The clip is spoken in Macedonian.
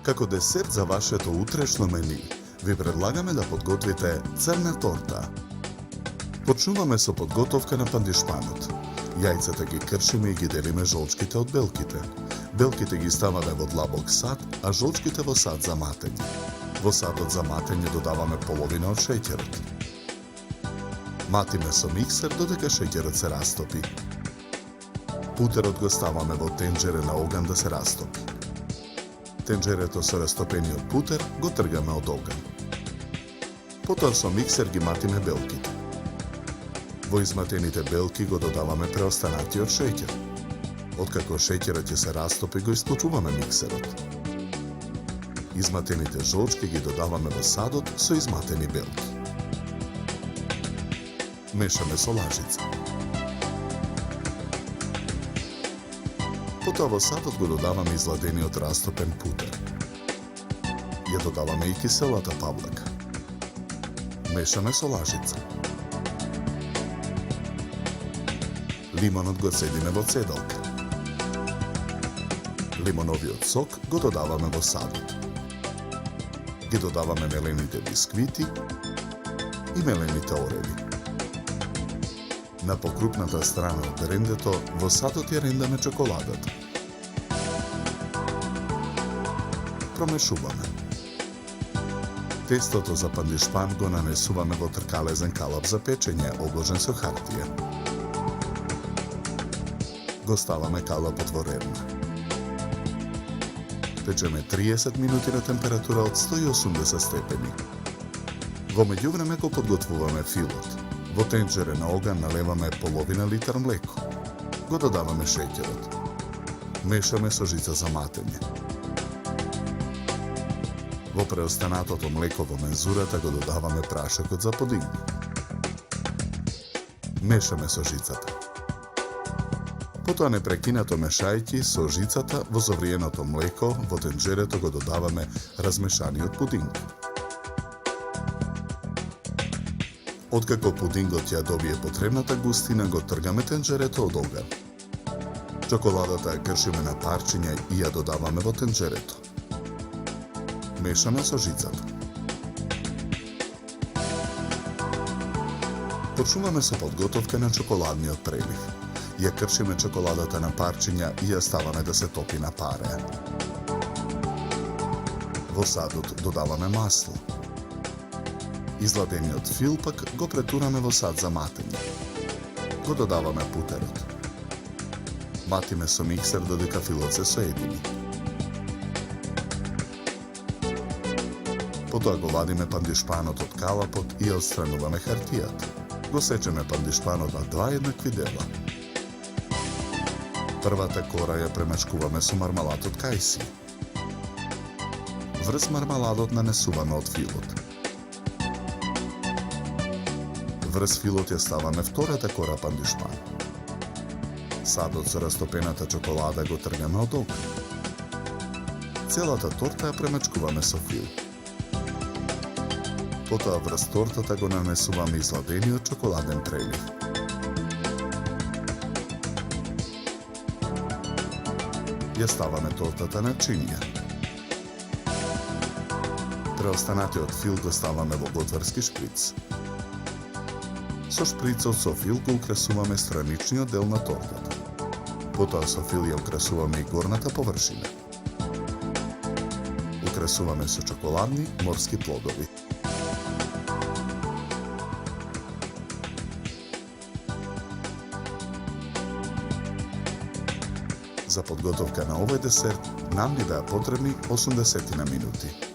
Како десерт за вашето утрешно мени, ви предлагаме да подготвите црна торта. Почнуваме со подготовка на пандишпанот. Јајцата ги кршиме и ги делиме жолчките од белките. Белките ги ставаме во длабок сад, а жолчките во сад за матење. Во садот за матење додаваме половина од шеќерот. Матиме со миксер додека шеќерот се растопи. Путерот го ставаме во тенџере на оган да се растопи. Тенџерето со растопениот путер го тргаме од оган. Потоа со миксер ги матиме белките. Во изматените белки го додаваме преостанатиот шеќер. Откако шеќерот ќе се растопи, го исклучуваме миксерот. Изматените жолчки ги додаваме во садот со изматени белки. Мешаме со лажица. Потоа во садот го додаваме изладениот растопен путер. Ја додаваме и киселата павлека. Мешаме со лажица. Лимонот го цедиме во цедалка. Лимоновиот сок го додаваме во садот. Ги додаваме мелените бисквити и мелените ореви. На покрупната страна од рендето во садот ја рендаме чоколадата. Промешуваме. Тестото за пандишпан го нанесуваме во тркалезен калап за печење, обложен со хартија. Го ставаме калапот во ревна. Печеме 30 минути на температура од 180 степени. Во меѓувреме го подготвуваме филот. Во тенџере на оган налеваме половина литар млеко. Го додаваме шеќерот. Мешаме со жица за матење. Во преостанатото млеко во мензурата го додаваме прашокот за пудинг. Мешаме со жицата. Потоа непрекинато мешајќи со жицата во завриеното млеко во тенџерето го додаваме размешаниот пудинг. Откако пудингот ја добие потребната густина, го тргаме тенџерето од оган. Чоколадата ја кршиме на парчиња и ја додаваме во тенџерето. Мешаме со жицата. Почнуваме со подготовка на чоколадниот прелив. Ја кршиме чоколадата на парчиња и ја ставаме да се топи на паре. Во садот додаваме масло. Изладениот фил пак го претураме во сад за матење. Го додаваме путерот. Матиме со миксер додека филот се соедини. Потоа го вадиме пандишпанот од калапот и ја отстрануваме хартијата. Го сечеме пандишпанот на 2 еднакви дела. Првата кора ја премачкуваме со мармалад од кајси. Врз мармаладот нанесуваме од филот. Врз филот ја ставаме втората кора пандишпан. Садот со растопената чоколада го тргаме од оган. Целата торта ја премачкуваме со фил. Потоа врз тортата го нанесуваме изладениот чоколаден прелив. Ја ставаме тортата на чинија. Преостанатиот фил го ставаме во готварски шприц. Со шприцот со фил го украсуваме страничниот дел на тортата. Потоа со фил ја украсуваме и горната површина. Украсуваме со чоколадни морски плодови. За подготовка на овој десерт нам ни беа потребни 80 минути.